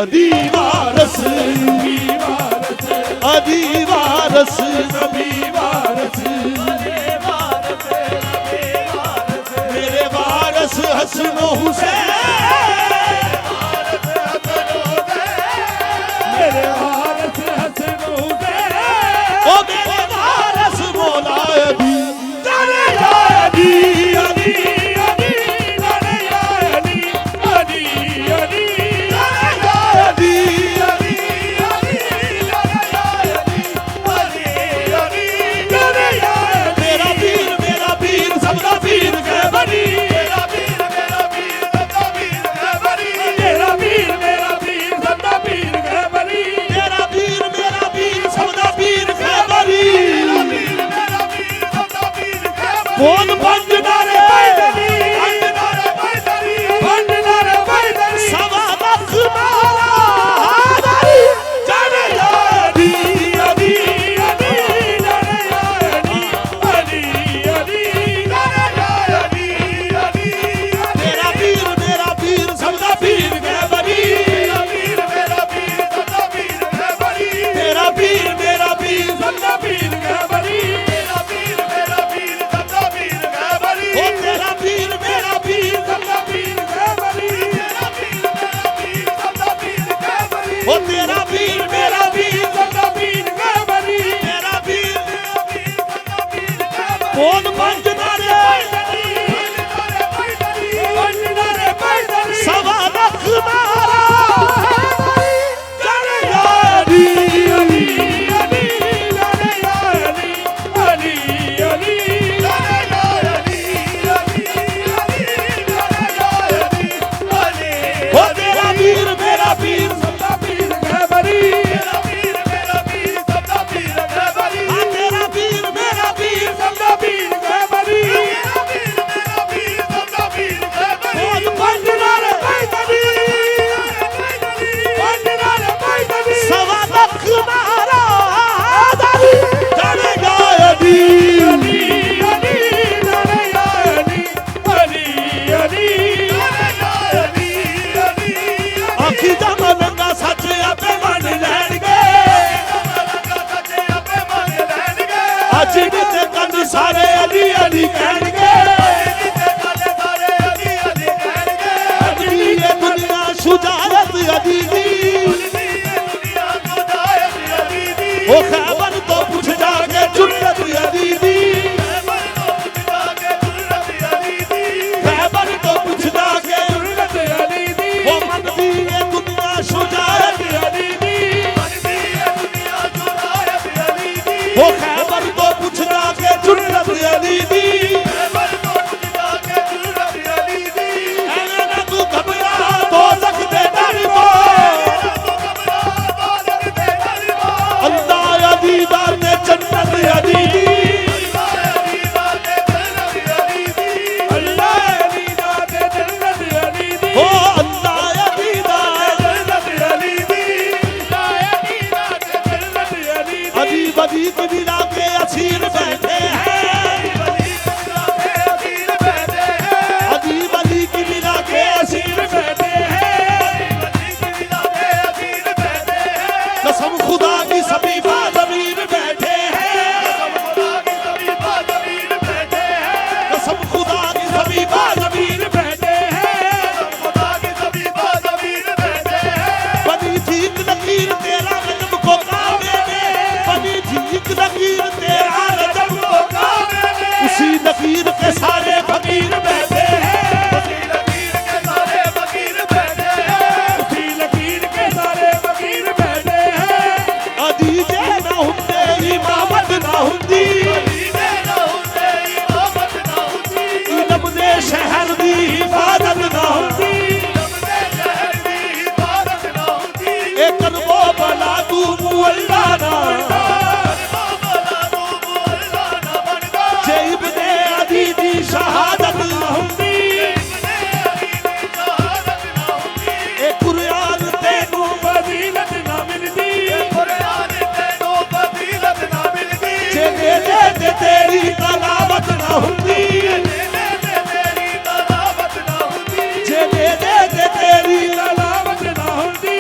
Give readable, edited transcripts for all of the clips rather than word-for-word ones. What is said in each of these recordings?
अदी वारस अदी वारस नबी वारस मेरे वारस हसन हुसैन मेरे वारस हसन हुसैन ओ मेरे वारस मौला अली जाने या अली अली अली जाने या अली अली अली जाने या अली अली अली जाने या अली अली अली जाने या मेरा पीर सबका पीर खैबरी मेरा पीर सबका पीर खैबरी मेरा पीर सबका पीर खैबरी मेरा पीर सबका पीर खैबरी मेरा पीर सबका पीर खैबरी कौन पंज नारे पैदली सवा लख मारा हादरी जाने या अली अली अली जाने या अली अली अली जाने या अली अली मेरा पीर सबका पीर खैबरी मेरा पीर सबका पीर खैबरी मेरा पीर सबका पीर खैबरी मेरा पीर सबका पीर खैबरी ओ तेरा पीर सबका पीर खैबरी मेरा पीर सबका पीर खैबरी ओ तेरा पीर सबका पीर खैबरी मेरा पीर सबका पीर खैबरी कौन पंज नारे सवा लख मारा जाने या अली अली अली जाने या अली अली अली जाने या अली अली अली जाने या अली अली ओ तेरा पीर सबका पीर खैबरी मेरा पीर सबका पीर खैबरी आ तेरा पीर सबका पीर खैबरी मेरा पीर सबका पीर खैबरी पंज नारे पैदली सवा लख मारा हादरी जाने या अली अली अली जाने या अली अली अली जाने या अली अली आखी दा मलंगा सच आपे मन लैणगे अज ते कंद सारे अली अली कहणगे अली ये दुनिया शुजारत अली दी ओ खैबर तो पूछ जाके जुन्नत अली दी खैबर तो पूछ जाके जुन्नत अली दी ओ मन दी ये दुनिया शुजारत अली दी ओ खैबर तो पूछ जाके जुन्नत अली दी ऐना तू घबरा तो सकते डर अल्लाह अदीदार ने जन्नत अली दी अल्लाह अदीदार ने जन्नत अली दी ओ अल्लाह अदीदार जन्नत अली दी अजीब अजीब मिला के असीर बैठे हैं अजीब अजीब मिला के असीर बैठे हैं कसम खुदा की सभी बाज़मीर बैठे हैं कसम खुदा की सभी बाज़मीर बैठे हैं बनी ठीक लकीर तेरा गजब को काबे में बनी ठीक लकीर तेरा गजब को काबे में उसी लकीर के सारे फकीर बैठे हैं उसी लकीर के सारे फकीर बैठे हैं अदीजे ना हुंदे इमामत ना हुंदी इलम दे शहर दी हिफाजत ना हुंदी ए करबो भला तू मुअल्ला ना जे इब्ने अदी दी शहादत ना हुंदी ए कुरान तेनू फजीलत ना मिलदी जे दे तेरी तलावत ना हुंदी जे दे तेरी तलावत ना हुंदी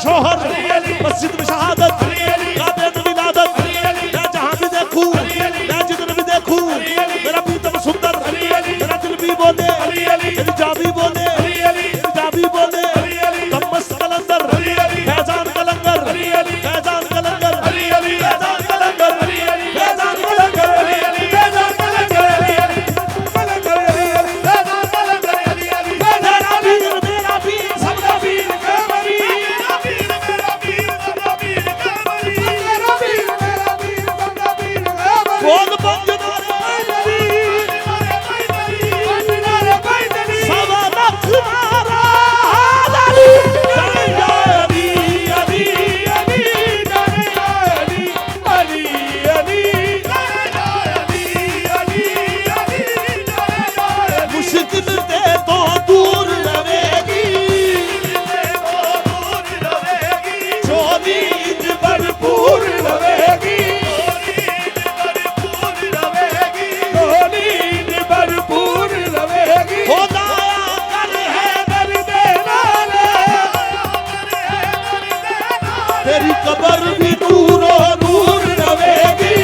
मस्जिद में शहादत काबे में विलादत मैं जहां भी देखूं मैं जिधर भी देखूं मेरा प्रीतम सुंदर मेरा दिल भी बोले मेरी जा भी बोले मेरी जा भी बोले कम्मस कलंदर फैजान कलंदर फैजान कलंदर फैजान कलंदर फैजान कलंदर फैजान कलंदर मेरा वीर सबका वीर कमरी बोल तेरी कबर भी नूरो नूर रवेगी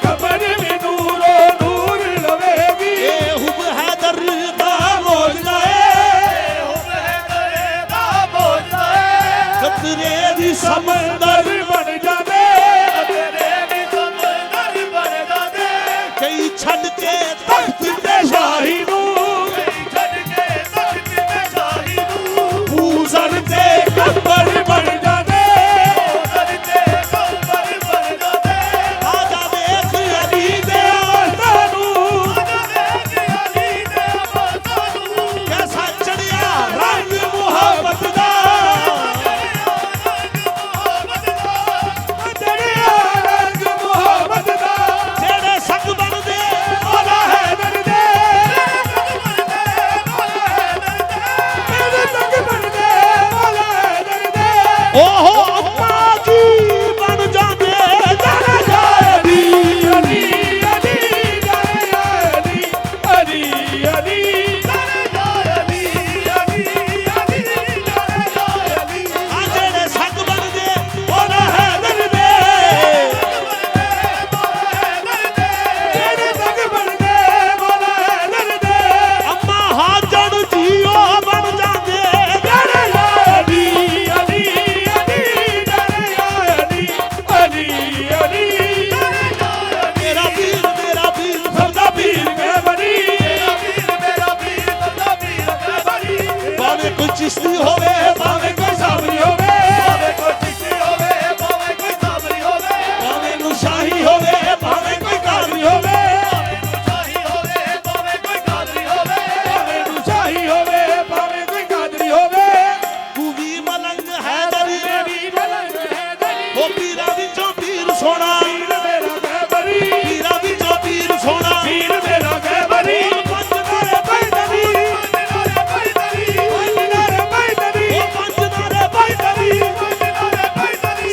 कबर भी नूरो नूर रवेगी ए हुब हैदर दा मौजदा है खतरे दी समंदर बन जावे कई छड़ के तख्त ते शाही नू कबर बन जाने आ जावे अली दे आस्तानू कैसा चढ़िया रंग मुहब्बत दा चढ़िया रंग मुहब्बत दा जेड़े संग बन दे मौला है दर दे मेरे संग बन दे ओहो अम्मा जी बन जाते जाने जानी अली अली जाने अली अली जाने अली अली जाने जेड़े संग बन दे मौला है दर दे जेड़े संग बन दे मौला है दर दे अम्मा हाजन जियो बन जाते जाने अली अली मेरा वीर सबदा वीर मैं बनी भावे कोई चिश्ती होवे भावे कोई साबरी होवे भावे नुशाही होवे भावे कोई कादरी होवे नुशाही होवे भावे कोई कादरी होवे तू भी मलंग हैदरी ओ पीरा विचों पीर सोना पीरा विचों पीर सोना पीर मेरा गैबरी पंज नारे पैदरी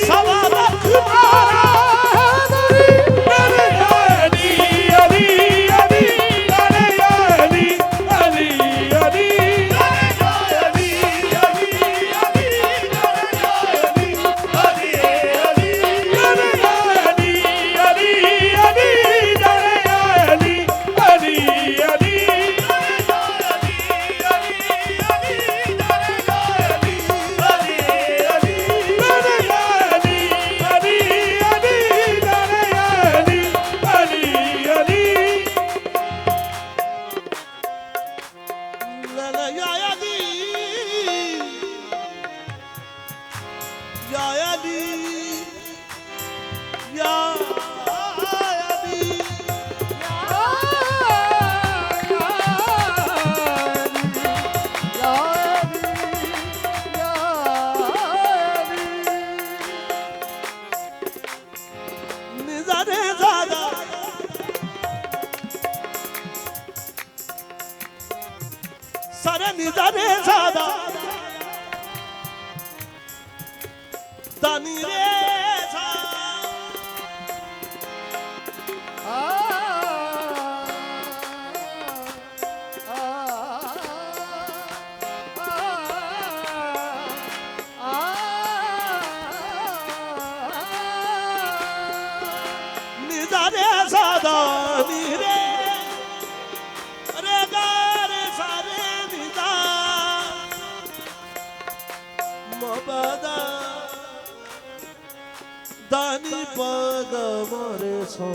सवा लख मारा सारे निजारे सादा दानी रे सा निजारे सादा रे रे गारे सारे निजा मोबदा दानी पद मोरे सो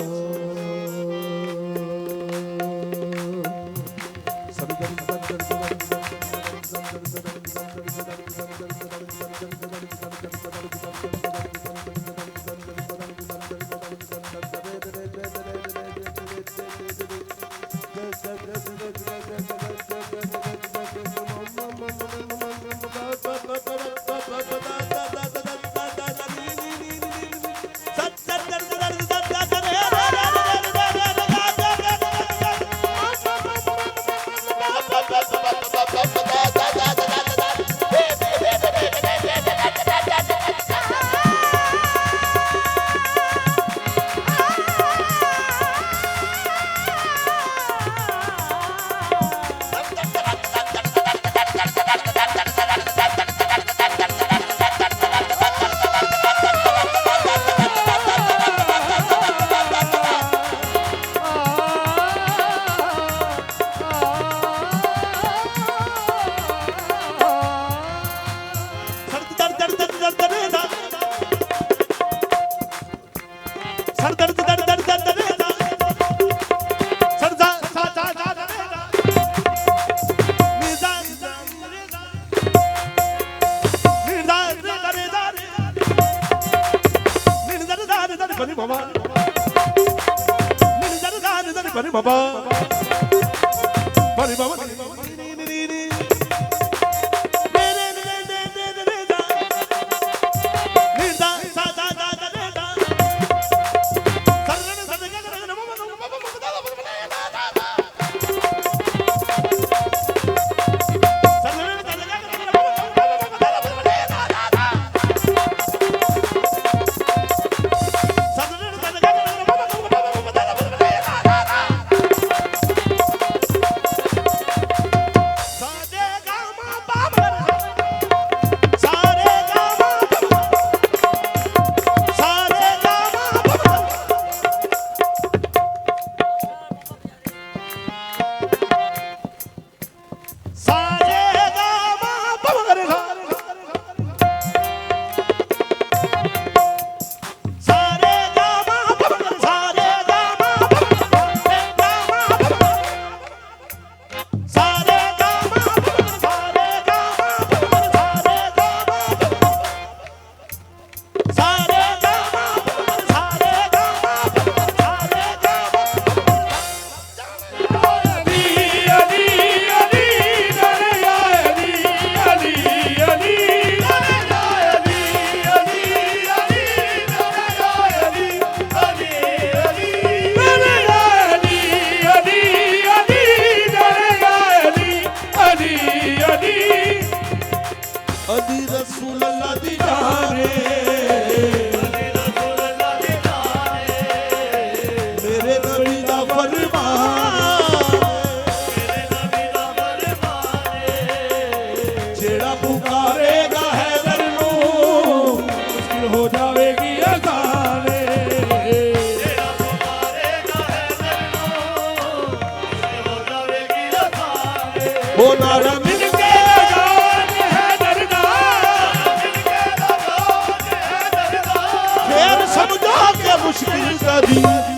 मुश्किल कभी